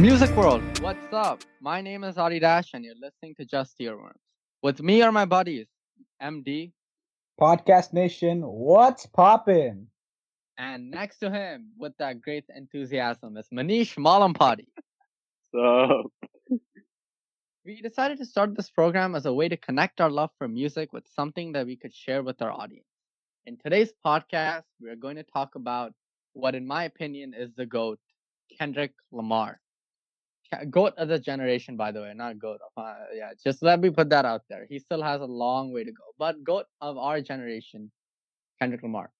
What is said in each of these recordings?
Music world, what's up? My name is Adi Dash, and you're listening to Just Earworms. With me are my buddies, M.A.A.D, Podcast Nation, what's poppin'? and next to him, with that great enthusiasm, is Manish Malampati. So We decided to start this program as a way to connect our love for music with something that we could share with our audience. In today's podcast, we are going to talk about what, in my opinion, is the GOAT, Kendrick Lamar. Goat of the generation, by the way, not goat. Yeah, just let me put that out there. He still has a long way to go, but goat of our generation, Kendrick Lamar.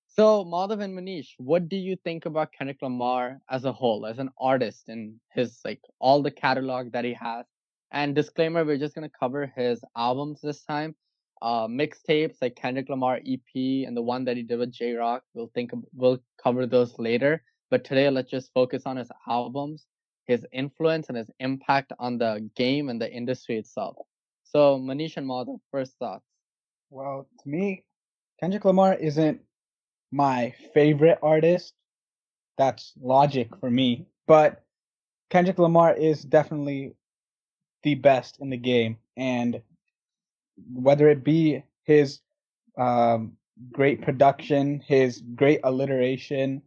So, Madhav and Manish, what do you think about Kendrick Lamar as a whole, as an artist, and his all the catalog that he has? And disclaimer: we're just gonna cover his albums this time, mixtapes like Kendrick Lamar EP and the one that he did with J Rock. We'll cover those later. But today, let's just focus on his albums, his influence, and his impact on the game and the industry itself. So, Manish and Madhav, first thoughts. Well, to me, Kendrick Lamar isn't my favorite artist. That's logic for me. But Kendrick Lamar is definitely the best in the game. And whether it be his um, great production, his great alliteration,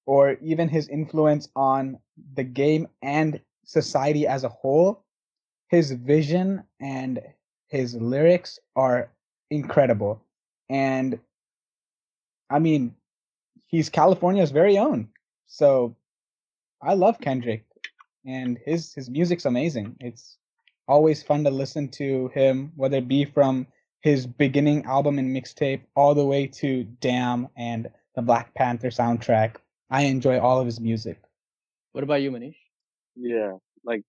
or even his influence on the game and society as a whole, his vision and his lyrics are incredible. And I mean, he's California's very own. So I love Kendrick and his music's amazing. It's always fun to listen to him, whether it be from his beginning album and mixtape all the way to Damn and the Black Panther soundtrack. I enjoy all of his music. What about you, Manish? yeah, like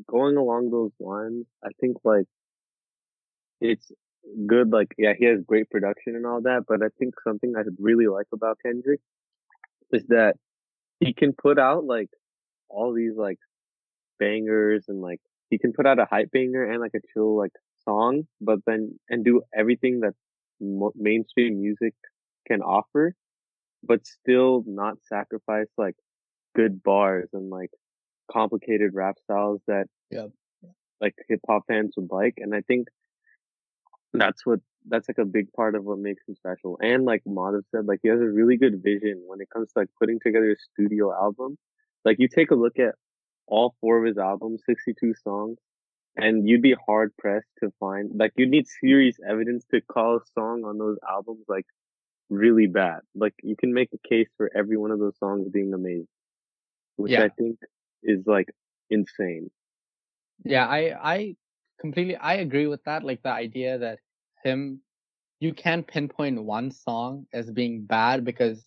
going along those lines, I think like it's good. Like yeah, he has great production and all that, but I think something I really like about Kendrick is that he can put out like all these like bangers and like he can put out a hype banger and like a chill like song, but then and do everything that mainstream music can offer, but still not sacrifice like good bars and like complicated rap styles that Yeah. like hip hop fans would like. And I think that's what that's like a big part of what makes him special. And like Madhav said, like he has a really good vision when it comes to like putting together a studio album. Like you take a look at all four of his albums, 62 songs, and you'd be hard pressed to find like you'd need serious evidence to call a song on those albums like really bad. Like you can make a case for every one of those songs being amazing, which I Yeah. think is like insane. Yeah, I completely I agree with that. Like the idea that him you can pinpoint one song as being bad because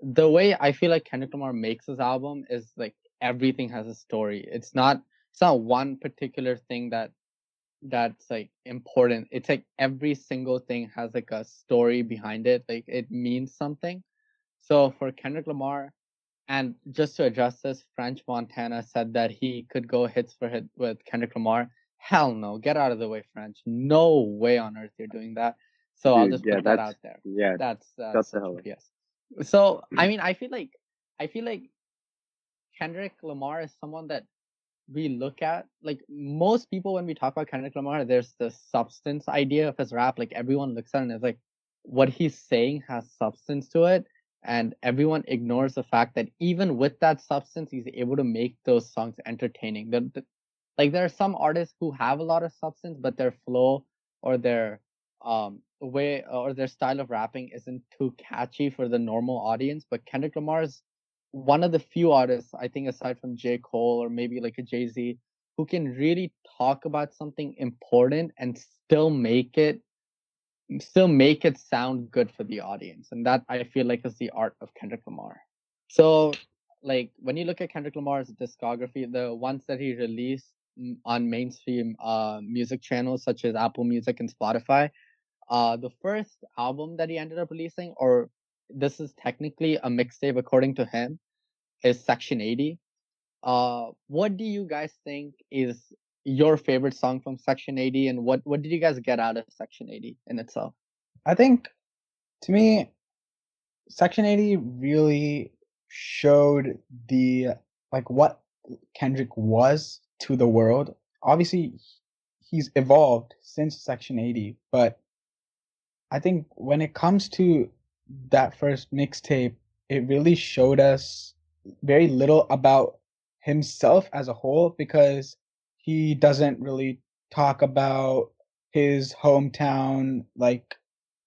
the way I feel like Kendrick Lamar makes his album is like everything has a story. It's not one particular thing that's like important. It's like every single thing has like a story behind it. Like it means something. So for Kendrick Lamar, and just to address this, French Montana said that he could go hits for hit with Kendrick Lamar. Hell no, get out of the way, French. No way on earth you're doing that. So I'll Dude, just yeah, put that out there. yeah, That's shut the such hell up. BS. So I mean, I feel like Kendrick Lamar is someone that we look at like most people when we talk about Kendrick Lamar, there's the substance idea of his rap. Like everyone looks at it and is like, what he's saying has substance to it, and everyone ignores the fact that even with that substance, he's able to make those songs entertaining. Like there are some artists who have a lot of substance, but their flow or their way or their style of rapping isn't too catchy for the normal audience. But Kendrick Lamar is one of the few artists, I think, aside from J. Cole or maybe like a Jay-Z, who can really talk about something important and still make it sound good for the audience. And that I feel like is the art of Kendrick Lamar. So like when you look at Kendrick Lamar's discography, the ones that he released on mainstream music channels such as Apple Music and Spotify, the first album that he ended up releasing, or this is technically a mixtape according to him, is Section 80. What do you guys think is your favorite song from Section 80, and what did you guys get out of Section 80 in itself? I think to me, Section 80 really showed the like what Kendrick was to the world. Obviously, he's evolved since Section 80, but I think when it comes to that first mixtape, it really showed us very little about himself as a whole because he doesn't really talk about his hometown, like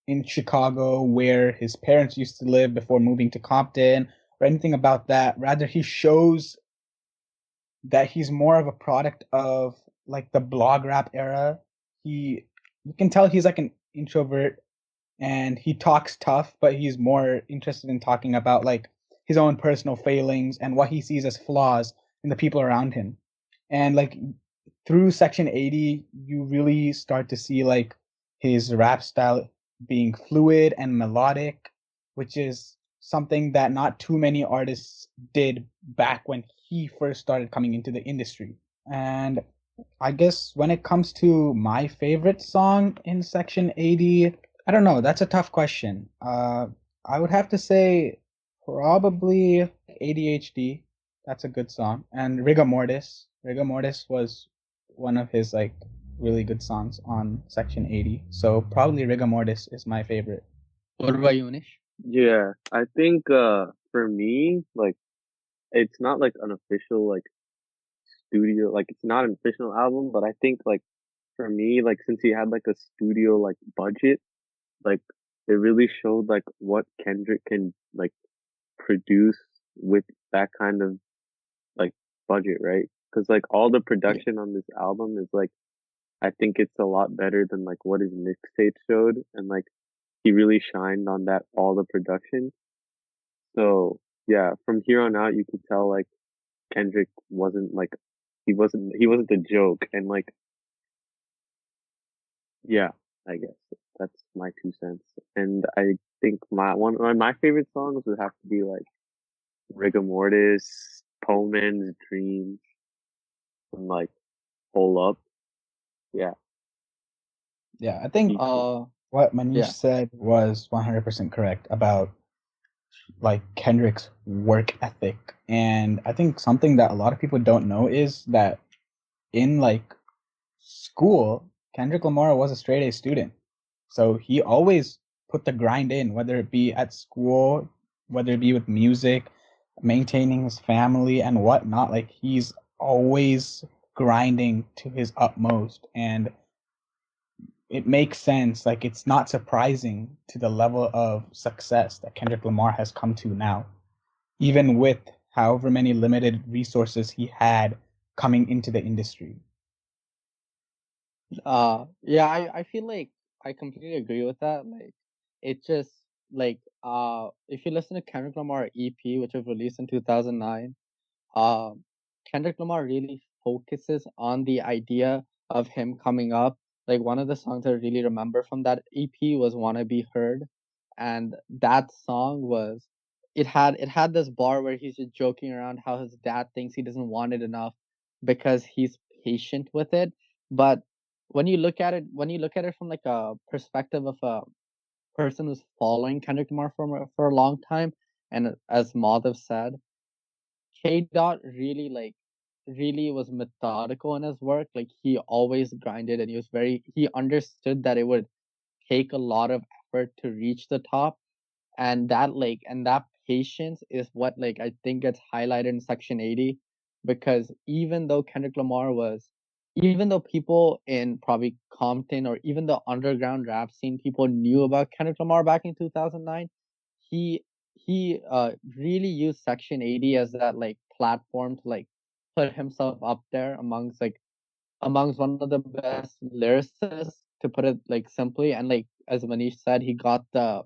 in Chicago, where his parents used to live before moving to Compton, or anything about that. Rather, he shows that he's more of a product of like the blog rap era. He You can tell he's like an introvert and he talks tough, but he's more interested in talking about like his own personal failings and what he sees as flaws in the people around him. And like through Section 80, you really start to see like his rap style being fluid and melodic, which is something that not too many artists did back when he first started coming into the industry. And I guess when it comes to my favorite song in Section 80, I don't know. That's a tough question. I would have to say probably ADHD. That's a good song. And Rigor Mortis. Rigor Mortis was one of his like really good songs on Section 80. So probably Rigor Mortis is my favorite. What about you, Unish? Yeah, I think for me, like it's not like an official like studio, like it's not an official album, but I think like for me, like since he had like a studio like budget, like it really showed like what Kendrick can like produce with that kind of like budget, right? Because like all the Yeah. production on this album is like I think it's a lot better than like what his mixtape showed, and like he really shined on that all the production. So yeah, from here on out, you could tell like Kendrick wasn't like he wasn't a joke, and like yeah, I guess that's my 2 cents. And I think one of my favorite songs would have to be like Rigor Mortis, Poe Man's Dreams, and like Pull Up. Yeah, Yeah, I think he, Uh, what Manish yeah. said was 100% correct about like Kendrick's work ethic. And I think something that a lot of people don't know is that in like school, Kendrick Lamar was a straight A student. So he always put the grind in, whether it be at school, whether it be with music, maintaining his family and whatnot. Like he's always grinding to his utmost. And it makes sense. Like it's not surprising to the level of success that Kendrick Lamar has come to now, even with however many limited resources he had coming into the industry. Yeah, I feel like I completely agree with that. Like, it just like if you listen to Kendrick Lamar EP, which was released in 2009, um, Kendrick Lamar really focuses on the idea of him coming up. Like one of the songs I really remember from that EP was "Wanna Be Heard," and that song was it had this bar where he's just joking around how his dad thinks he doesn't want it enough because he's patient with it. But when you look at it from like a perspective of a person who's following Kendrick Lamar for a long time, and as Madhav said, K Dot really was methodical in his work. Like he always grinded and he understood that it would take a lot of effort to reach the top, and that patience is what like I think gets highlighted in Section 80, because even though people in probably Compton or even the underground rap scene, people knew about Kendrick Lamar back in 2009, he he really used Section 80 as that like platform to like put himself up there amongst one of the best lyricists, to put it like simply. And like as Manish said, he got the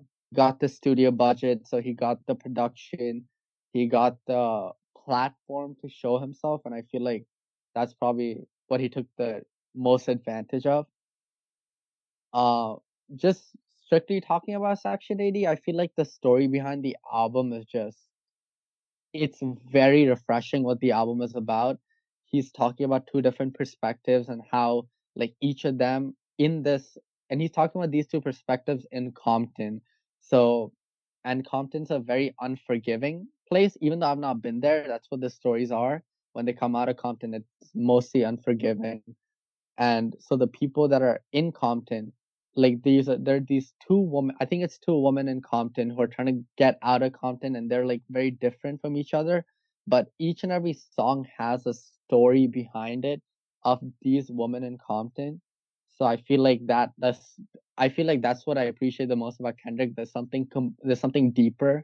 studio budget, so he got the production, he got the platform to show himself, and I feel like that's probably what he took the most advantage of. Uh, just strictly talking about Section 80, I feel like the story behind the album is just it's very refreshing what the album is about. He's talking about two different perspectives and how like each of them in this and he's talking about these two perspectives in Compton. So and Compton's a very unforgiving place, even though I've not been there, that's what the stories are. when they come out of Compton, it's mostly unforgiving. And so the people that are in Compton, like there are these two women. I think it's two women in Compton who are trying to get out of Compton, and they're like very different from each other. But each and every song has a story behind it of these women in Compton. So I feel like that's what I appreciate the most about Kendrick. There's something deeper.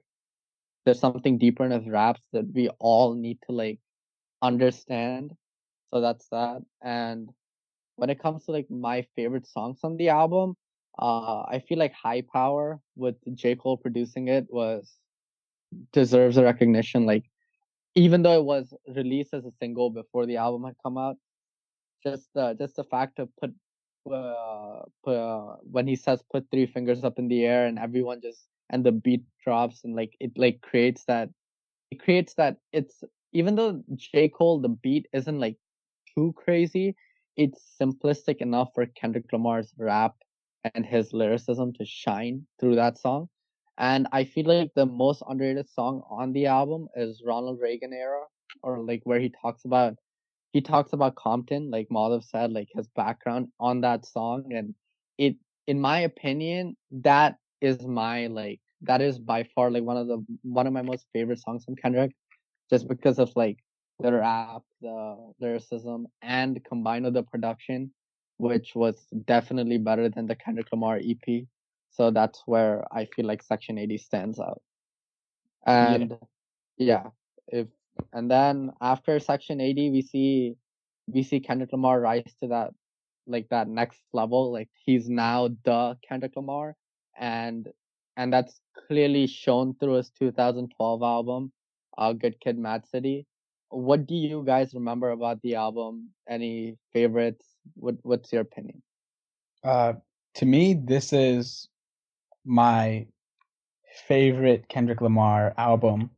There's something deeper in his raps that we all need to like understand. So that's that. And when it comes to like my favorite songs on the album, I feel like High Power with J. Cole producing it was deserves a recognition. Like even though it was released as a single before the album had come out, just the fact of when he says put three fingers up in the air and everyone just and the beat drops and like it like creates that it's even though J. Cole the beat isn't like too crazy, it's simplistic enough for Kendrick Lamar's rap and his lyricism to shine through that song. And I feel like the most underrated song on the album is Ronald Reagan era, or like where he talks about Compton, like Madhav said, like his background on that song, and it, in my opinion, that is by far like one of my most favorite songs from Kendrick, just because of like the rap, the lyricism, and combined with the production, which was definitely better than the Kendrick Lamar EP. So that's where I feel like Section 80 stands out. Yeah, And yeah, if and then after Section 80, we see Kendrick Lamar rise to that next level. Like he's now the Kendrick Lamar, and that's clearly shown through his 2012 album, Good Kid, Mad City. What do you guys remember about the album? Any favorites? What's your opinion? uh, to me, this is my favorite Kendrick Lamar album.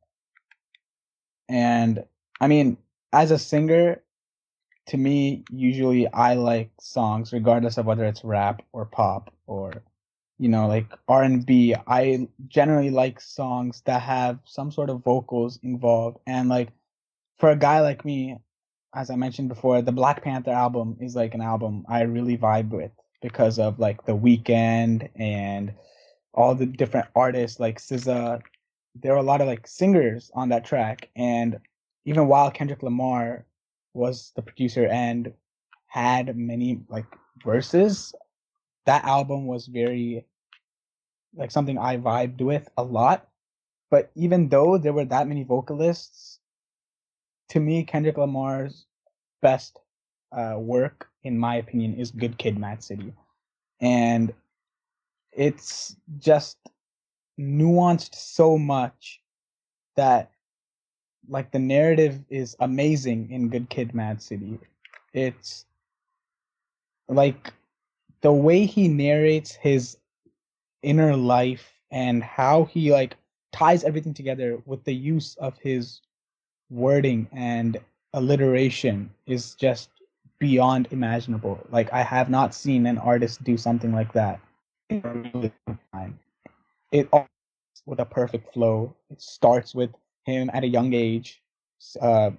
And I mean, as a singer, to me, usually I like songs, regardless of whether it's rap or pop or like R&B. I generally like songs that have some sort of vocals involved. And like for a guy like me, as I mentioned before, the Black Panther album is like an album I really vibe with because of like The Weeknd and all the different artists like SZA. There were a lot of like singers on that track, and even while Kendrick Lamar was the producer and had many like verses, that album was very like something I vibed with a lot. But even though there were that many vocalists, to me, Kendrick Lamar's best work, in my opinion, is Good Kid, Mad City, and it's just nuanced so much that like the narrative is amazing in Good Kid, Mad City. It's like the way he narrates his inner life and how he like ties everything together with the use of his wording and alliteration is just beyond imaginable. Like I have not seen an artist do something like that in a really long time. It all with a perfect flow. It starts with him at a young age, uh,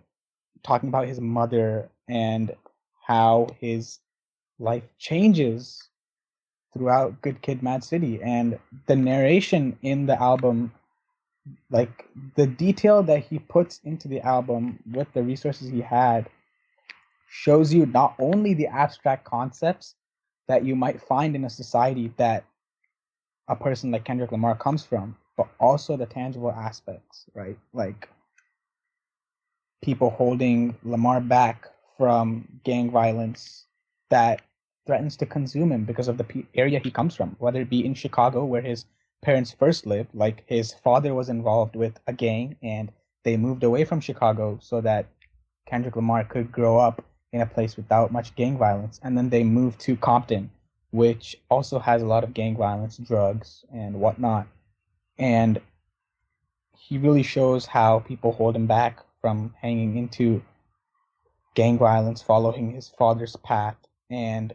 talking about his mother and how his life changes throughout Good Kid, Mad City, and the narration in the album, like the detail that he puts into the album with the resources he had, shows you not only the abstract concepts that you might find in a society that a person like Kendrick Lamar comes from, but also the tangible aspects, right? Like people holding Lamar back from gang violence that threatens to consume him because of the area he comes from, whether it be in Chicago, where his parents first lived. Like his father was involved with a gang and they moved away from Chicago so that Kendrick Lamar could grow up in a place without much gang violence. And then they moved to Compton, which also has a lot of gang violence, drugs, and whatnot. And he really shows how people hold him back from hanging into gang violence, following his father's path. And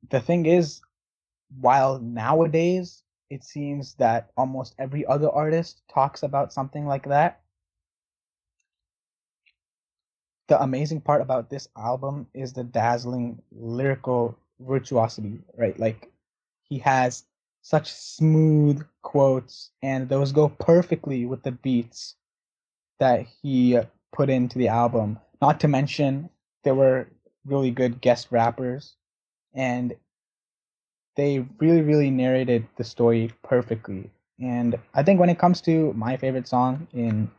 the thing is, while nowadays it seems that almost every other artist talks about something like that, the amazing part about this album is the dazzling lyrical virtuosity, right? Like he has such smooth quotes, and those go perfectly with the beats that he put into the album. Not to mention, there were really good guest rappers, and they really, really narrated the story perfectly. And I think when it comes to my favorite song in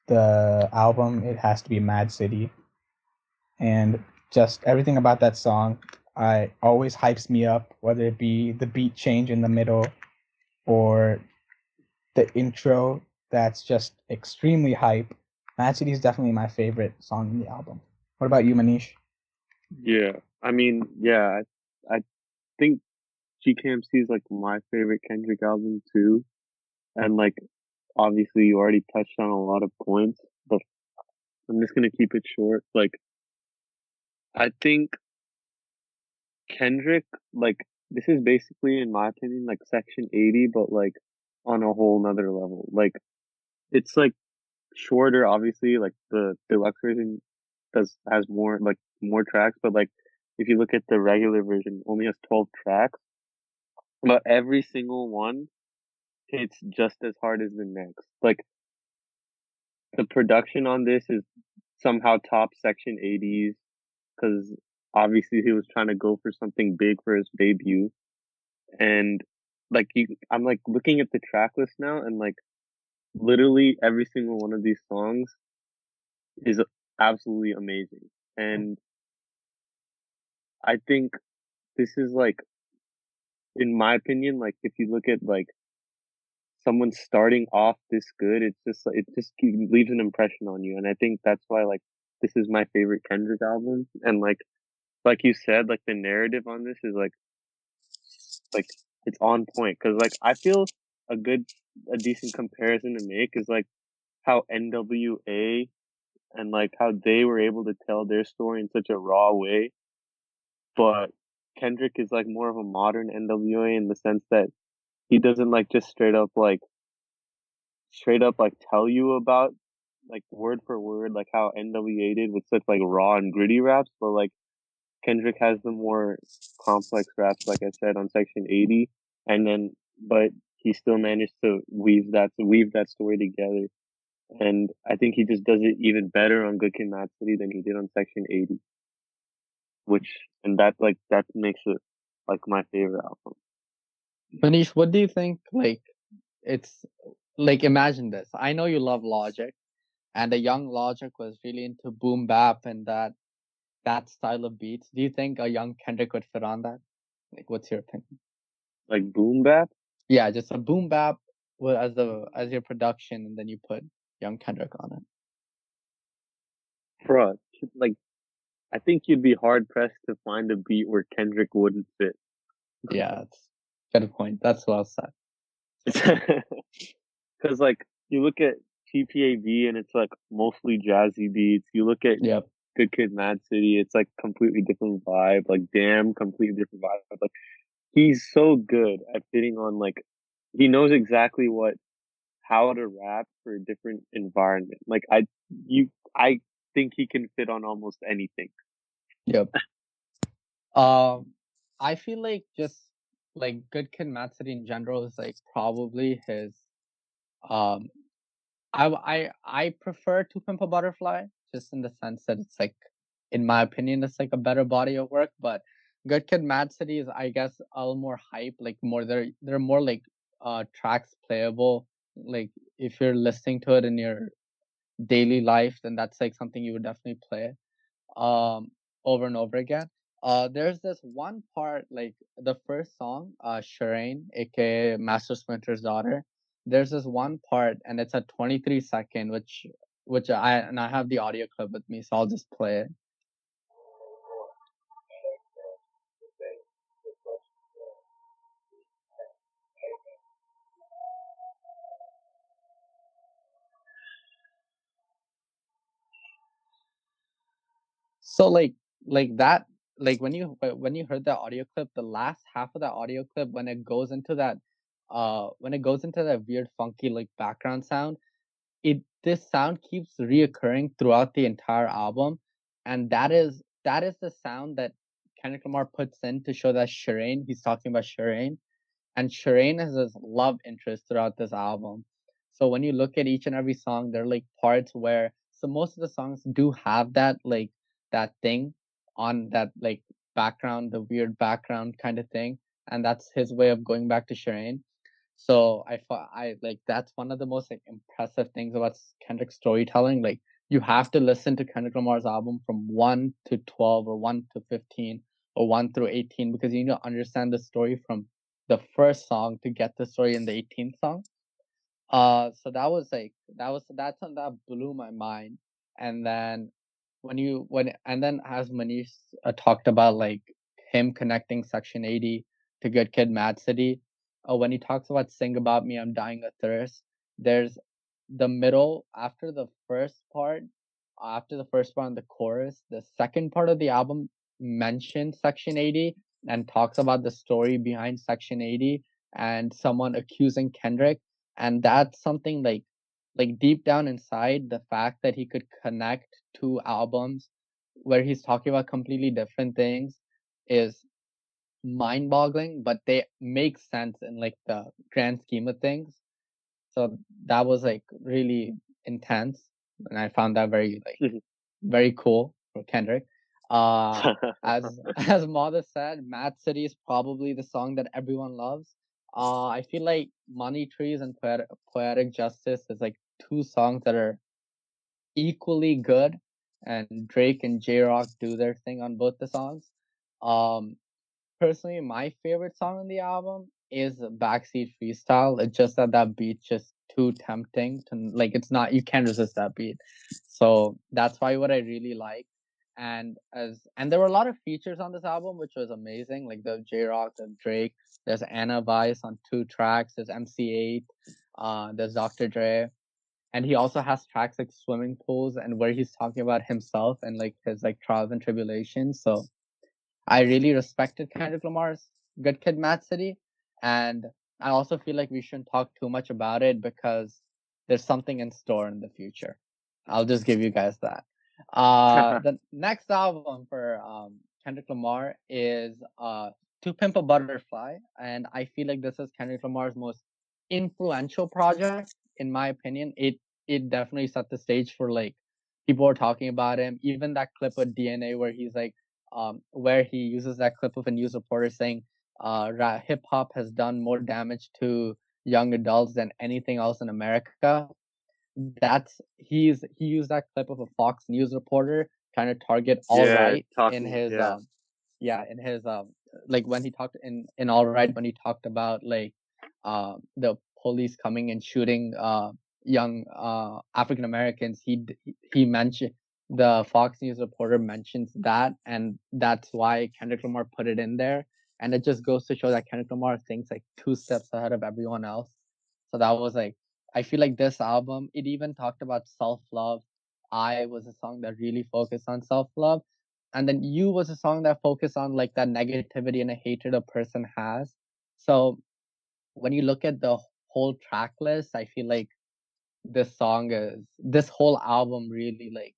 the album, it has to be Mad City. And just everything about that song, I always hypes me up, whether it be the beat change in the middle or the intro that's just extremely hype. Mad City is definitely my favorite song in the album. What about you, Manish? Yeah, I mean, yeah, I think GKMC is like my favorite Kendrick album too, and like obviously you already touched on a lot of points, but I'm just gonna keep it short. Like I think Kendrick, like this is basically, in my opinion, like Section 80, but like on a whole nother level. Like it's like shorter, obviously. Like the deluxe version has more tracks, but like if you look at the regular version, only has 12 tracks, but every single one hits just as hard as the next. Like the production on this is somehow top Section 80s because obviously he was trying to go for something big for his debut. And I'm like looking at the track list now, and like literally every single one of these songs is absolutely amazing. And I think this is like, in my opinion, like if you look at like someone starting off this good, leaves an impression on you. And I think that's why like this is my favorite Kendrick album. And like you said, like the narrative on this is like it's on point because like I feel a good a decent comparison to make is like how NWA and like how they were able to tell their story in such a raw way, but Kendrick is like more of a modern NWA in the sense that he doesn't like just straight up like tell you about like word for word like how NWA did with such like raw and gritty raps, but like Kendrick has the more complex raps, like I said, on Section 80, and then but he still managed to weave that story together. And I think he just does it even better on Good Kid, Mad City than he did on Section 80, that makes it like my favorite album. Manish, what do you think? Like, it's like, imagine this. I know you love Logic, and the young Logic was really into boom bap and that style of beats. Do you think a young Kendrick would fit on that? Like, what's your opinion? Like boom bap, Yeah, just a boom bap as your production, and then you put young Kendrick on it. bruh. Like I think you'd be hard pressed to find a beat where Kendrick wouldn't fit. Yeah, it's got a point. That's well said. Because like you look at TPAB and it's like mostly jazzy beats. You look at Yep. Good Kid, Mad City, it's like completely different vibe. Like damn, completely different vibe. Like he's so good at fitting on like he knows exactly how to rap for a different environment. Like I think he can fit on almost anything. Yep. I feel like just like Good Kid, Mad City in general is like probably his. Um, I prefer To Pimp a Butterfly just in the sense that it's like, in my opinion, it's like a better body of work. But Good Kid, Mad City is, I guess, a little more hype. Like more, they're more like tracks playable. Like if you're listening to it in your daily life, then that's like something you would definitely play um over and over again. There's this one part, like the first song, Shireen, aka Master Splinter's daughter. There's this one part, and it's a 23-second, which I have the audio clip with me, so I'll just play it. So like that, like when you heard that audio clip, the last half of that audio clip, when it goes into that weird funky like background sound, it this sound keeps reoccurring throughout the entire album, and that is the sound that Kendrick Lamar puts in to show that Shireen, he's talking about Shireen, and Shireen is his love interest throughout this album. So when you look at each and every song, there are like parts where so most of the songs do have that like that thing on that like background, the weird background kind of thing, and that's his way of going back to Shireen. So I like that's one of the most like impressive things about Kendrick's storytelling. Like you have to listen to Kendrick Lamar's album from 1 to 12 or 1 to 15 or 1 through 18 because you need to understand the story from the first song to get the story in the 18th song. So that was like that's something that blew my mind. And then and then as Manish talked about like him connecting Section 80 to Good Kid, Mad City, when he talks about "Sing About Me, I'm Dying of Thirst," there's the middle after the first part in the chorus, the second part of the album mentions Section 80 and talks about the story behind Section 80 and someone accusing Kendrick, and that's something like deep down inside, the fact that he could connect two albums where he's talking about completely different things is mind-boggling, but they make sense in like the grand scheme of things. So that was like really intense, and I found that very cool for Kendrick. As as Mother said, Mad City is probably the song that everyone loves. I feel like Money Trees and Poetic Justice is like two songs that are equally good, and Drake and J Rock do their thing on both the songs. Um, Personally, my favorite song on the album is Backseat Freestyle. It's just that beat's just too tempting to like. It's not you can't resist that beat, so that's why what I really like. And there were a lot of features on this album, which was amazing. Like the J Rock and Drake. There's Anna Vice on 2 tracks. There's MC8. There's Dr. Dre, and he also has tracks like Swimming Pools and where he's talking about himself and like his like trials and tribulations. So I really respected Kendrick Lamar's Good Kid, Mad City, and I also feel like we shouldn't talk too much about it because there's something in store in the future. I'll just give you guys that. The next album for Kendrick Lamar is To Pimp a Butterfly, and I feel like this is Kendrick Lamar's most influential project, in my opinion. It definitely set the stage for like people are talking about him. Even that clip with DNA where he's like where he uses that clip of a news reporter saying hip hop has done more damage to young adults than anything else in America. He used that clip of a Fox News reporter trying to target All Yeah, Right in talking. his Yeah, in his like when he talked in All Right when he talked about like the police coming and shooting young African Americans. He mentioned the Fox News reporter mentions that, and that's why Kendrick Lamar put it in there. And it just goes to show that Kendrick Lamar thinks like 2 steps ahead of everyone else. So that was like I feel like this album, it even talked about self-love. I was a song that really focused on self-love. And then You was a song that focused on like that negativity and a hatred a person has. So when you look at the whole track list, I feel like this whole album really like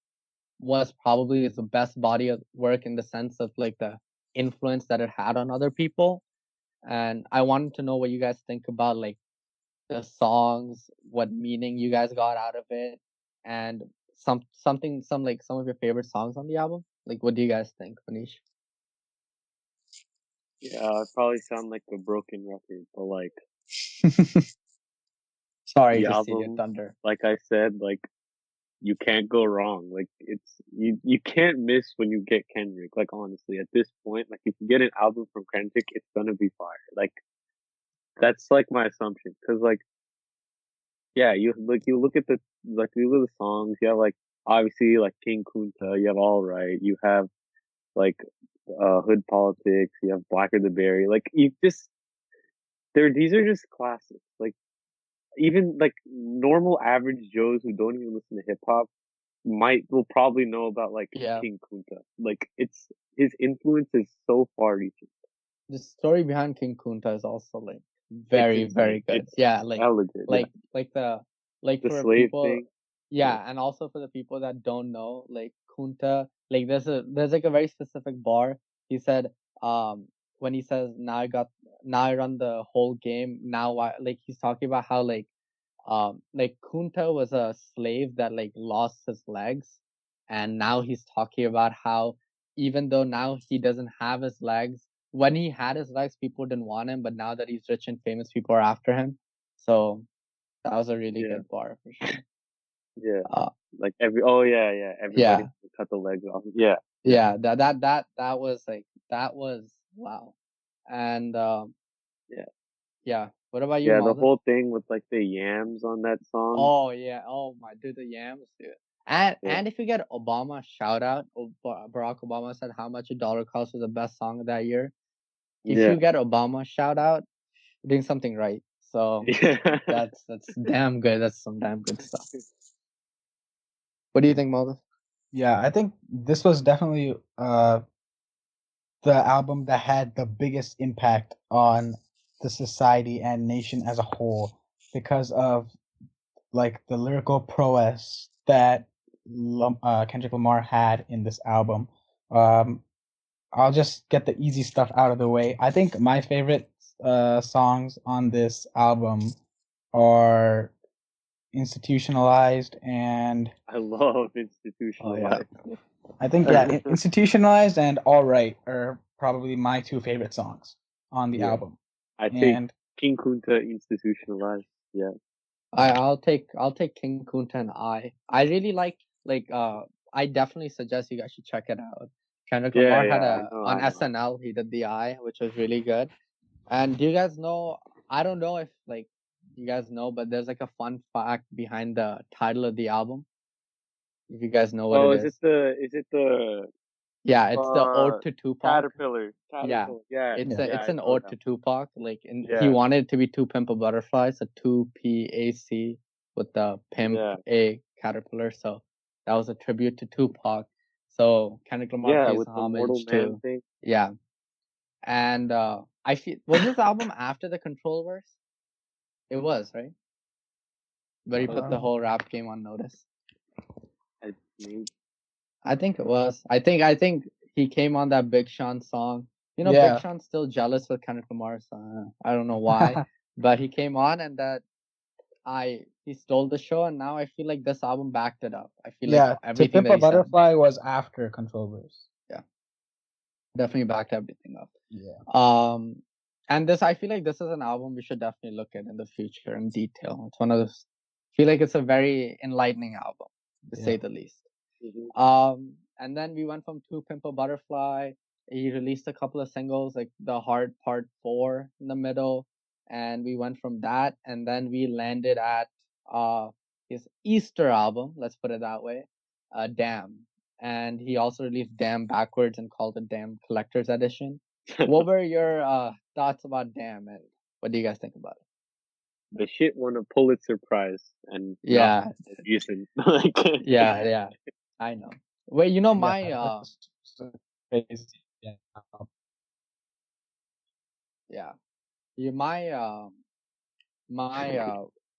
was probably the best body of work in the sense of like the influence that it had on other people. And I wanted to know what you guys think about like the songs, what meaning you guys got out of it, and some of your favorite songs on the album. Like, what do you guys think, Manish? yeah. I probably sound like a broken record, but like Sorry the to see your album, thunder. like I said, like you can't go wrong. Like it's you can't miss when you get Kendrick. Like honestly, at this point, like if you get an album from Kendrick, it's gonna be fire. Like that's like my assumption. Cause like yeah, you look at you look at the songs. You have like obviously like King Kunta. You have All Right. You have like Hood Politics. You have Blacker the Berry. Like you just these are just classics. Like even like normal average Joes who don't even listen to hip hop will probably know about like Yeah, King Kunta. Like it's his influence is so far reaching. the story behind King Kunta is also like It's very insane. very good. It's Yeah, hella good. Yeah, like the like the for slave people thing. Yeah, and also for the people that don't know, like Kunta, like there's like a very specific bar. He said, when he says now I run the whole game. Now I like he's talking about how like Kunta was a slave that like lost his legs, and now he's talking about how even though now he doesn't have his legs, when he had his legs, people didn't want him, but now that he's rich and famous, people are after him. So that was a really Yeah, good bar for sure. yeah. Uh, Like everybody yeah, cut the legs off. Yeah, yeah. That was like that was wow. And yeah, yeah. What about you, yeah. The Malda? whole thing with like the yams on that song. Oh yeah. Oh my dude, the yams, dude. And Yeah, if you get Obama shout out, Barack Obama said how much a dollar cost was the best song of that year. If yeah, you get Obama shout out, you're doing something right. So yeah. that's damn good. That's some damn good stuff. What do you think, Malda? Yeah, I think this was definitely the album that had the biggest impact on the society and nation as a whole because of like the lyrical prowess that Kendrick Lamar had in this album. Um, I'll just get the easy stuff out of the way. I think my favorite songs on this album are Institutionalized and I love Oh yeah. institutionalized. I think Institutionalized and All Right are probably my two favorite songs on the Yeah, album. I take And King Kunta institutionalized. Yeah, I'll take King Kunta and I really I definitely suggest you guys should check it out. Kendrick yeah, Lamar had yeah. I a know, on I know. SNL he did the I, which was really good. And do you guys know? I don't know if like you guys know, but there's like a fun fact behind the title of the album. If you guys know what it Oh, is, is it the yeah, it's the uh Ode to Tupac. caterpillar? Yeah, Caterpillar. Yeah, yeah, yeah. it's I an know ode that. to Tupac. Like, he Yeah, wanted it to be To Pimp a Butterfly, so two PAC with the pimp yeah, a caterpillar. So that was a tribute to Tupac. So Kendrick Lamar yeah. pays With the mortal homage man to thing. yeah. And I feel was this album after the Control verse? It was right, where he put the uh, whole rap game on notice. I mean, I think it was. I think he came on that Big Sean song. You know, Big yeah. Sean's still jealous with Kendrick Lamar, so I don't know why. But he came on and he stole the show, and now I feel like this album backed it up. I feel like Yeah, To everything Pimp that a he said, Butterfly was after Controllers. yeah, definitely backed everything up. Yeah. And this I feel like this is an album we should definitely look at in the future in detail. It's one of those. I feel like it's a very enlightening album, to say Yeah. the least. mhm. And then we went from To Pimp a Butterfly. He released a couple of singles like The Heart Part 4 in the middle. And we went from that. And then we landed at his Easter album, let's put it that way, Damn. And he also released Damn backwards and called it Damn Collector's Edition. What were your thoughts about Damn, and what do you guys think about it? The shit won a Pulitzer Prize, and not Yeah, for no reason. Like, yeah, I know. Wait, you know Yeah. my That's crazy. Yeah. yeah. Yeah, my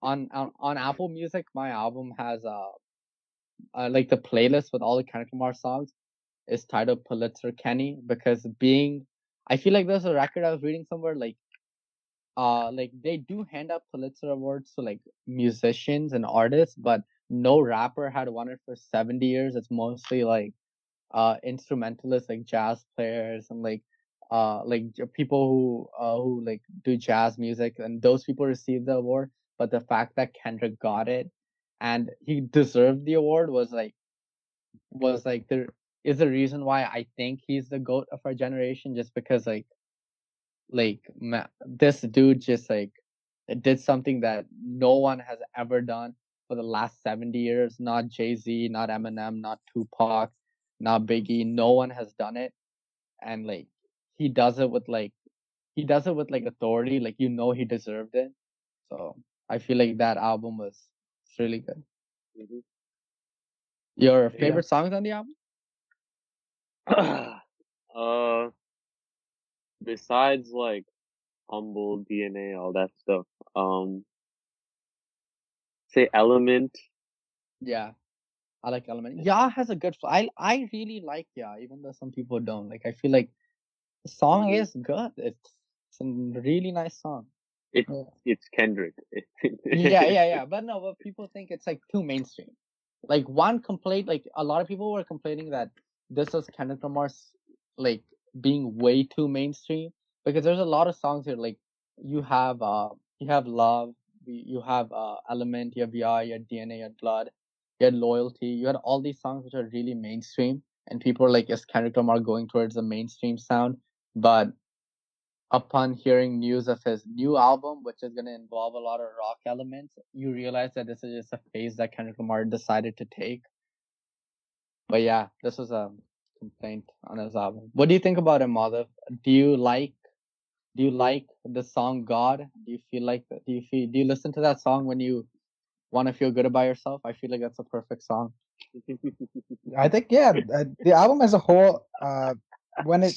on Apple Music, my album has like the playlist with all the Kendrick Lamar songs is titled Pulitzer Kenny because I feel like there's a record I was reading somewhere like they do hand out Pulitzer awards to like musicians and artists, but no rapper had won it for 70 years. It's mostly like instrumentalists like jazz players and people who like do jazz music, and those people receive the award. But the fact that Kendrick got it and he deserved the award was there is a reason why I think he's the GOAT of our generation, just because this dude just did something that no one has ever done for the last 70 years. Not Jay-Z, not Eminem, not Tupac, not Biggie. No one has done it. And he does it with authority. Like, he deserved it. So I feel like that album was it's really good. mhm. Your Yeah. favorite songs on the album? uh, besides like humble DNA, all that stuff. Um, say Element. Yeah, I like Element. Yeah has a good. I really like Yeah, even though some people don't. Like, I feel like the song is good. It's a really nice song. It's Yeah. it's Kendrick. Yeah. But no, but people think it's like too mainstream. Like, one complaint, like a lot of people were complaining that this was Kendrick Lamar's, like, being way too mainstream, because there's a lot of songs here. Like, you have Love, you have Element, you have you had DNA, you had Blood, you had Loyalty, you had all these songs which are really mainstream, and people are like, is Kendrick Lamar going towards a mainstream sound? But upon hearing news of his new album, which is going to involve a lot of rock elements, you realize that this is just a phase that Kendrick Lamar decided to take. But yeah, this was a complaint on his album. What do you think about him, Madhav? Do you like the song God? Do you feel like that? Do you listen to that song when you want to feel good about yourself? I feel like that's a perfect song. I think the album as a whole, when it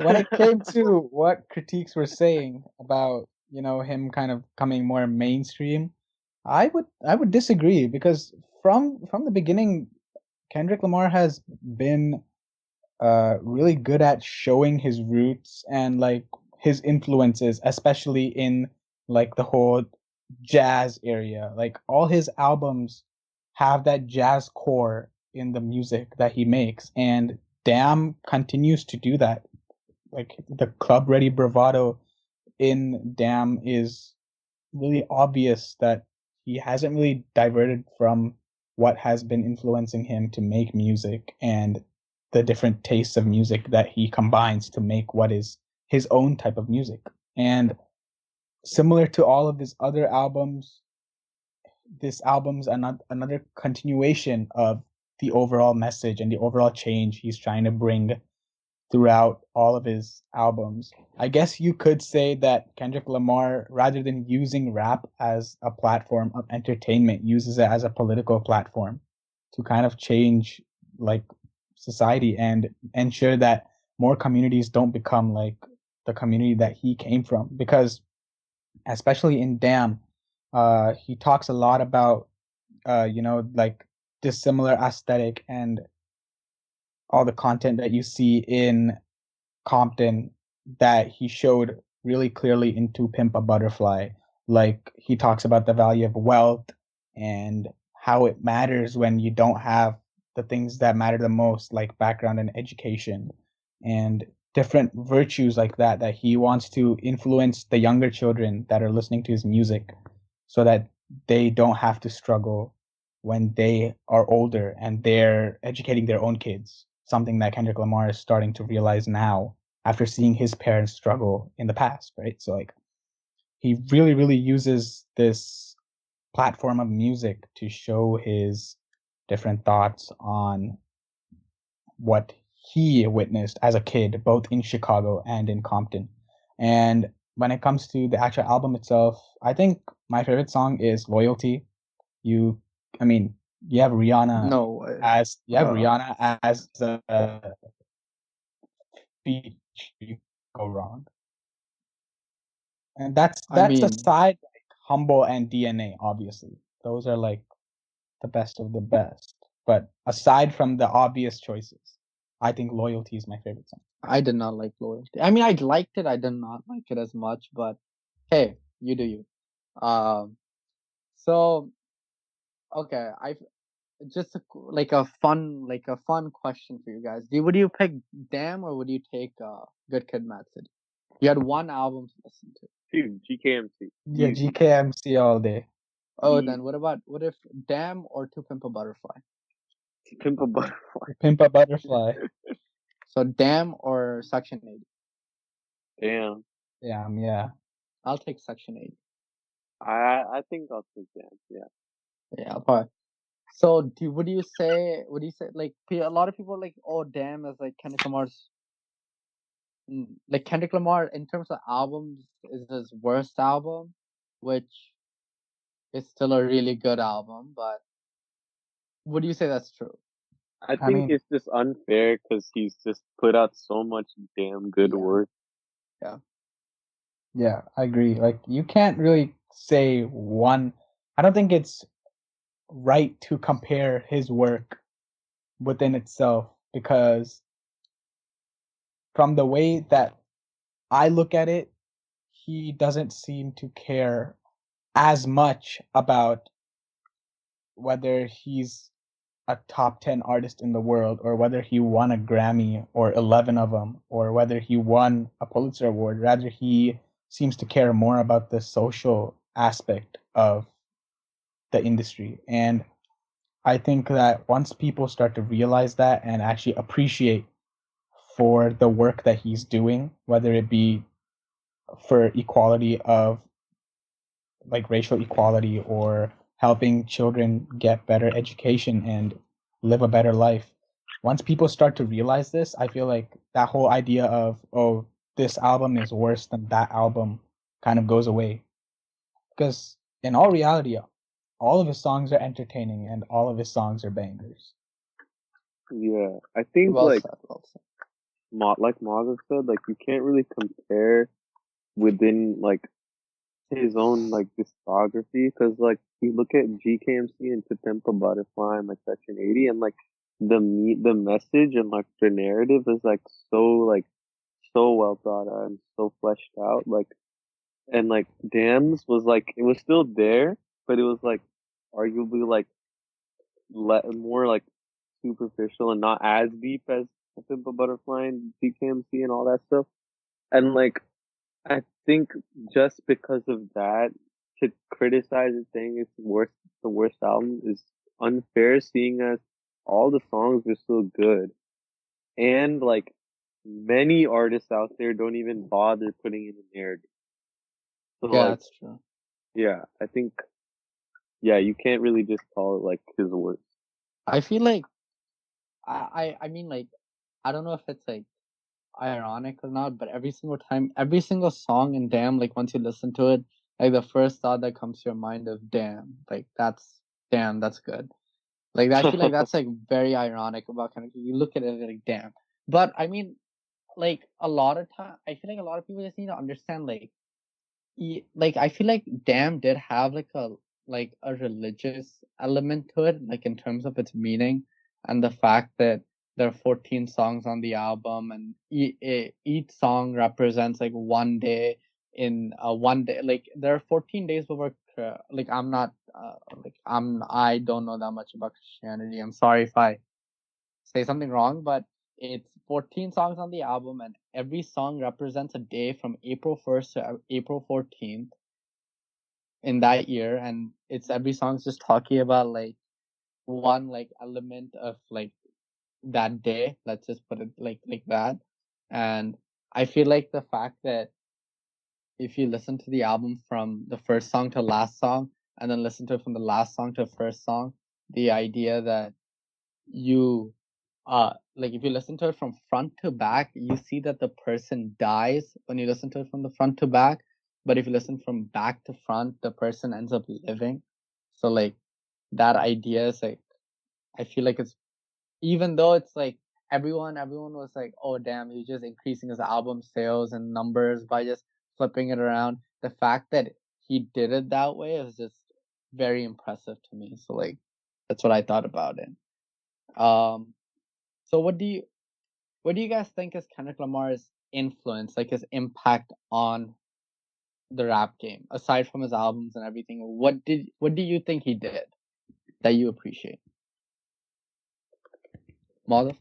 when it came to what critiques were saying about him kind of coming more mainstream, I would disagree because from the beginning, Kendrick Lamar has been really good at showing his roots and like his influences, especially in like the whole jazz area. Like all his albums have that jazz core in the music that he makes, and Damn continues to do that. Like the club ready bravado in Damn is really obvious that he hasn't really diverted from what has been influencing him to make music and the different tastes of music that he combines to make what is his own type of music. And similar to all of his other albums, this album's another continuation of the overall message and the overall change he's trying to bring throughout all of his albums. I guess you could say that Kendrick Lamar, rather than using rap as a platform of entertainment, uses it as a political platform to kind of change like society and ensure that more communities don't become like the community that he came from. Because especially in Damn, he talks a lot about like dissimilar aesthetic and all the content that you see in Compton that he showed really clearly into Pimp a Butterfly. Like he talks about the value of wealth and how it matters when you don't have the things that matter the most, like background and education, and different virtues like that he wants to influence the younger children that are listening to his music so that they don't have to struggle when they are older and they're educating their own kids. Something that Kendrick Lamar is starting to realize now after seeing his parents struggle in the past, right? So like he really, really uses this platform of music to show his different thoughts on what he witnessed as a kid, both in Chicago and in Compton. And when it comes to the actual album itself, I think my favorite song is Loyalty. You, I mean, you have Rihanna No way. as a feature, you go wrong. And I that's mean, aside like Humble and DNA, obviously. Those are like the best of the best. But aside from the obvious choices, I think Loyalty is my favorite song. I did not like Loyalty. I mean, I liked it. I did not like it as much, but hey, you do you. Um, so okay, I just like a fun question for you guys. Would you pick Damn, or would you take Good Kid, Mad City? You had one album to listen to. Dude, GKMC. Yeah, Easy. GKMC all day. Oh, then Easy. what if Damn or To Pimp a Butterfly? Pimp a Butterfly. Pimp a Butterfly. So Damn or Section 80? Damn. Yeah. I'll take Section 80. I think I'll take that. Yeah. Yeah, but so would you say like a lot of people are like, oh Damn is like Kendrick Lamar's, like Kendrick Lamar in terms of albums is his worst album, which is still a really good album, but would you say that's true? I I think mean, it's just unfair because he's just put out so much damn good Yeah, work. yeah. yeah, I agree. Like you can't really say one. I don't think it's right to compare his work within itself, because from the way that I look at it, he doesn't seem to care as much about whether he's a top 10 artist in the world, or whether he won a Grammy or 11 of them, or whether he won a Pulitzer Award. Rather, he seems to care more about the social aspect of the industry. And I think that once people start to realize that and actually appreciate for the work that he's doing, whether it be for equality of like racial equality, or helping children get better education and live a better life. Once people start to realize this, I feel like that whole idea of, oh, this album is worse than that album kind of goes away. Because in all reality, all of his songs are entertaining and all of his songs are bangers. Yeah, I think Well said. Well said. Like Maga said, like you can't really compare within like his own like discography, because like you look at GKMC and To Pimp a Butterfly and like Section 80, and like the message and like the narrative is like so well thought out and so fleshed out, like, and like Dams was like it was still there, but it was like arguably like more like superficial and not as deep as To Pimp a Butterfly and GKMC and all that stuff. And like I think just because of that, to criticize it saying it's the worst album is unfair, seeing as all the songs are so good. And like many artists out there don't even bother putting in a narrative. So Yeah, like, that's true. yeah, I think, yeah, you can't really just call it like his worst. I feel like I mean, like, I don't know if it's like ironic or not, but every single song in Damn, like once you listen to it, like the first thought that comes to your mind of damn, like that's good. Like I feel like that's like very ironic about kind of you look at it like damn. But I mean, like a lot of time, I feel like a lot of people just need to understand like like I feel like Damn did have like a religious element to it, like in terms of its meaning and the fact that there are 14 songs on the album, and each song represents like one day in one day. Like there are 14 days of work. Like I don't know that much about Christianity. I'm sorry if I say something wrong, but it's 14 songs on the album, and every song represents a day from April 1st to April 14th in that year, and it's every song's just talking about like one like element of like that day. Let's just put it like that. And I feel like the fact that if you listen to the album from the first song to last song, and then listen to it from the last song to first song, the idea that you like if you listen to it from front to back, you see that the person dies when you listen to it from the front to back. But if you listen from back to front, the person ends up living. So like that idea is like, I feel like it's, even though it's like everyone was like, oh damn, he's just increasing his album sales and numbers by just flipping it around. The fact that he did it that way is just very impressive to me. So like that's what I thought about it. So what do you guys think is Kendrick Lamar's influence, like his impact on the rap game, aside from his albums and everything? What do you think he did that you appreciate? Madhav?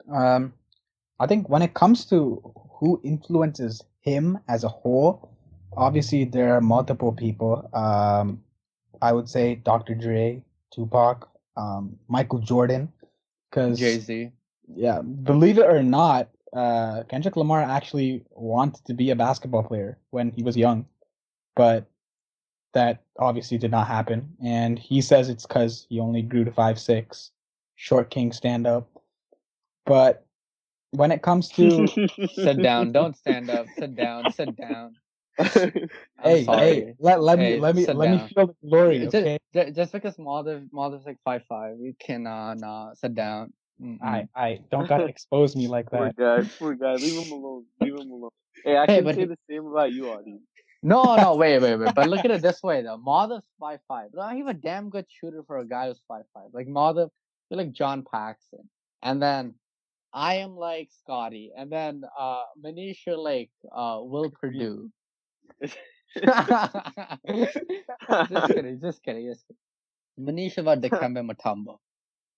I think when it comes to who influences him as a whole, obviously there are multiple people. I would say Dr. Dre, Tupac, Michael Jordan, because Jay-Z. yeah, believe it or not, Kendrick Lamar actually wanted to be a basketball player when he was young, but that obviously did not happen. And he says it's because he only grew to 5'6", short king stand up. But when it comes to Sit down. Don't stand up. Sit down. Sit down. I'm hey, sorry. let me Hey, sit let me down. feel the glory, Just, okay? just because Madhav's like 5'5", you cannot sit down. Mm-mm. I don't gotta expose me like that. Poor guy, leave him alone, leave him alone. Hey, I Hey, can but say the same about you, Audie. No, wait. But look at it this way though. Madhav's 5'5". He's a damn good shooter for a guy who's 5'5". Like Madhav, you're like John Paxson, and then I am like Scotty, and then Manish, you're like Will Purdue. Just kidding. Manish about Dikembe Mutombo.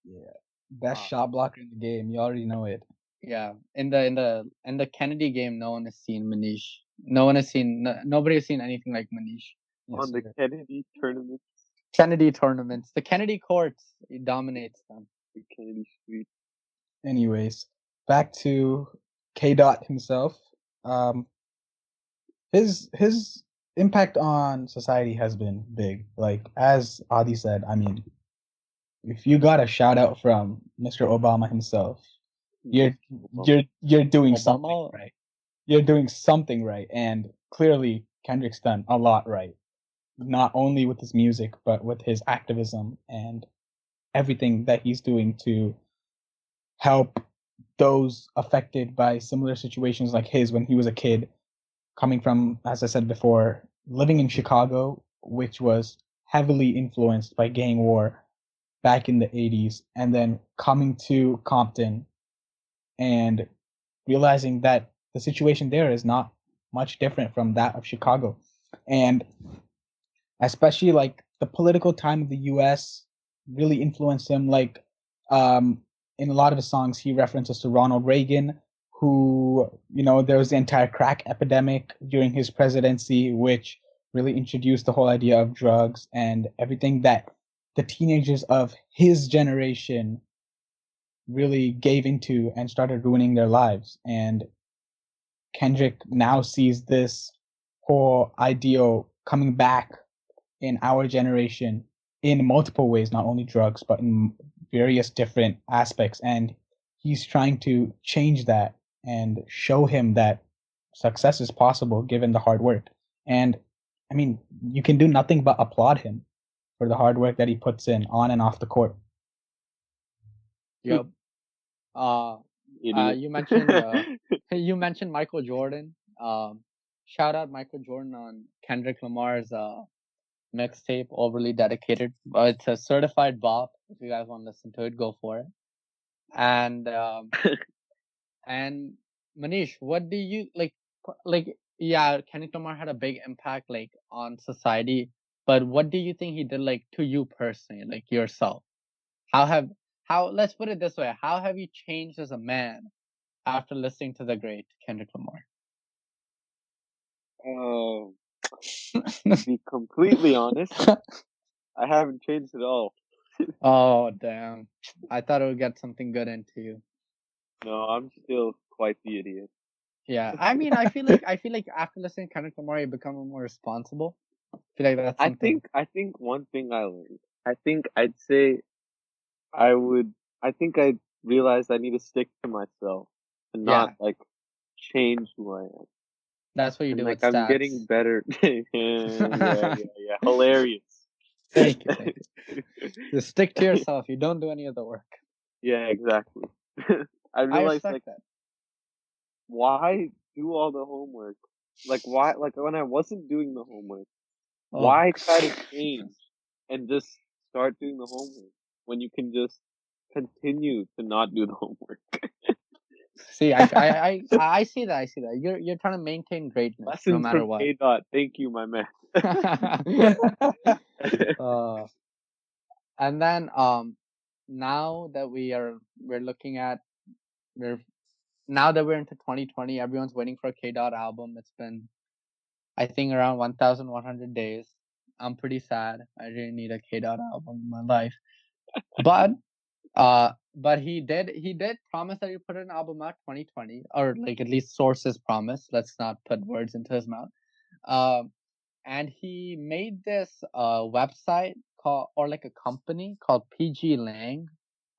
Yeah, best Uh, shot blocker in the game. You already know it. yeah, in the Kennedy game, no one has seen Manish. No one has seen. Nobody has seen anything like Manish. Yes, On the sir. Kennedy tournament, Kennedy tournaments, the Kennedy courts, he dominates them. the Kennedy Street. Anyways, back to K. Dot himself. Um, his impact on society has been big. Like as Adi said, I mean, if you got a shout out from Mr. Obama himself, you're you're doing something Obama, right. You're doing something right, and clearly Kendrick's done a lot right. Not only with his music, but with his activism and everything that he's doing to help those affected by similar situations like his when he was a kid, coming from, as I said before, living in Chicago, which was heavily influenced by gang war back in the 80s, and then coming to Compton and realizing that the situation there is not much different from that of Chicago. And especially like the political time of the US really influenced him. Like in a lot of his songs, he references to Ronald Reagan, who, you know, there was the entire crack epidemic during his presidency, which really introduced the whole idea of drugs and everything that the teenagers of his generation really gave into and started ruining their lives. And Kendrick now sees this whole ideal coming back in our generation in multiple ways, not only drugs, but in various different aspects. And he's trying to change that and show him that success is possible given the hard work. And I mean, you can do nothing but applaud him for the hard work that he puts in on and off the court. yep. Uh, Idiot. you mentioned you mentioned Michael Jordan. Shout out Michael Jordan on Kendrick Lamar's mixtape, Overly Dedicated. It's a certified bop. If you guys want to listen to it, go for it. And and Manish, what do you like? Like, yeah, Kendrick Lamar had a big impact like on society, but what do you think he did like to you personally, like yourself? How have how let's put it this way, how have you changed as a man after listening to the great Kendrick Lamar? To be completely honest, I haven't changed at all. Oh damn. I thought it would get something good into you. No, I'm still quite the idiot. Yeah. I mean I feel like after listening to Kendrick Lamar you become more responsible. I feel like that's something. I think one thing I learned. I think I'd say I would. I think I realized I need to stick to myself and Yeah. not like change who I am. That's what you And do like with I'm stats. getting better. Yeah. Hilarious. Thank you. Just stick to yourself. You don't do any of the work. Yeah, exactly. I I realized respect like that. why do all the homework? Like why like when I wasn't doing the homework, Oh. why try to change and just start doing the homework when you can just continue to not do the homework? See, I see that. I see that. You're trying to maintain greatness no Lessons matter from what. K. Dot. Thank you, my man. uh, and then now that we're looking at we're now that we're into 2020, everyone's waiting for a K. Dot album. It's been I think around 1,100 days. I'm pretty sad. I really need a K. Dot album in my life. But he did promise that he put an album out 2020, or like at least sources promise. Let's not put words into his mouth. Um, and he made this website called, or like a company called PG Lang.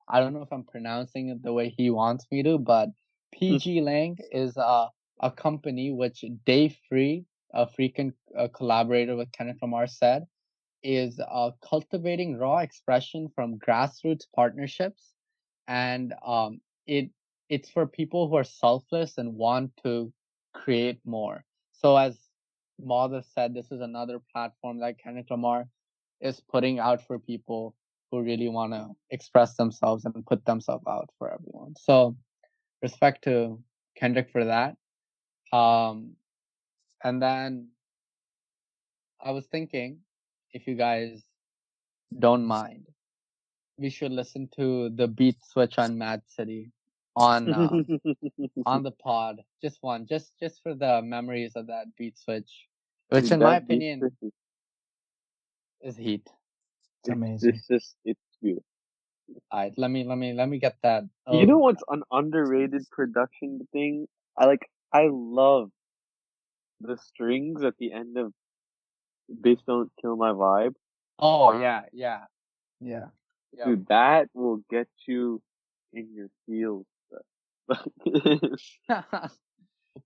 I don't know if I'm pronouncing it the way he wants me to, but PG Lang is a company which Dave Free, a freaking collaborator with Kenneth Lamar, said is cultivating raw expression from grassroots partnerships, and it's for people who are selfless and want to create more. So as Mother said this is another platform that Kendrick Lamar is putting out for people who really want to express themselves and put themselves out for everyone. So respect to Kendrick for that. And then I was thinking, if you guys don't mind, we should listen to the beat switch on Mad City on the pod. Just one, just for the memories of that beat switch, which Dude, in my that beat opinion is heat. It's amazing. it's beautiful. Alright, let me get that. You know what's an underrated production thing? I love the strings at the end of "Bitch Don't Kill My Vibe." Oh yeah. Yeah. Yep. Dude, that will get you in your feels.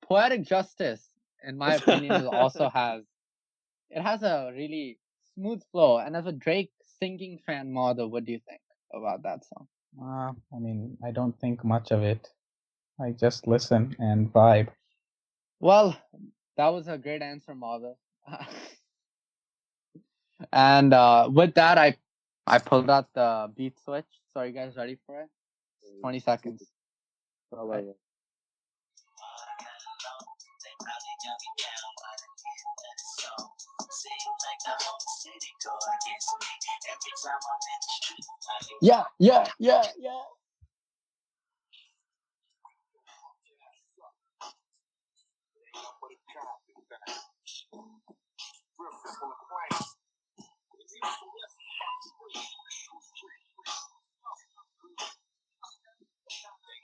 Poetic Justice, in my opinion, is also has a really smooth flow. And as a Drake singing fan, Mother, what do you think about that song? I mean, I don't think much of it. I just listen and vibe. Well, that was a great answer, Mother. And with that, I pulled out the beat switch. So are you guys ready for it? 20 seconds. Right. Yeah.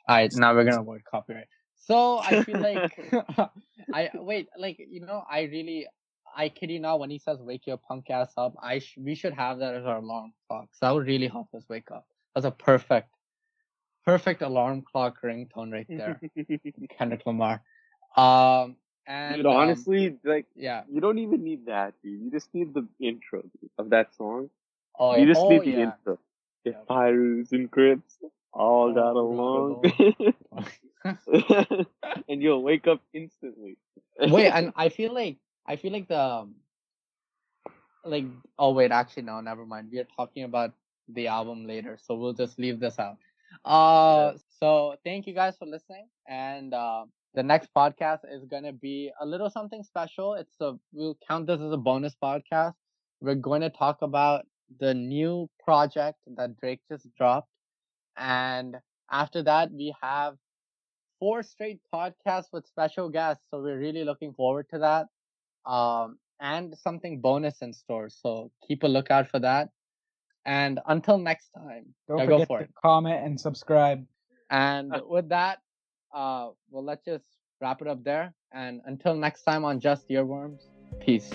All right, now we're gonna avoid copyright. So I feel like I kid you not, when he says "wake your punk ass up," we should have that as our alarm clock. So that would really help us wake up. That's a perfect alarm clock ringtone right there. Kendrick Lamar. And Dude, honestly, yeah. you don't even need that, dude. You just need the intro, dude, of that song. Oh You yeah. just need the Yeah. intro. If Yep. Pirates and Crips all got along, and you'll wake up instantly. Wait, and I feel like oh wait, actually no, never mind. We are talking about the album later, so we'll just leave this out. So thank you guys for listening, and the next podcast is gonna be a little something special. We'll count this as a bonus podcast. We're going to talk about the new project that Drake just dropped, and after that we have 4 straight podcasts with special guests. So we're really looking forward to that. And something bonus in store. So keep a lookout for that. And until next time, Don't go forget for to it. comment and subscribe. And with that, well, let's just wrap it up there. And until next time on Just Earworms, peace.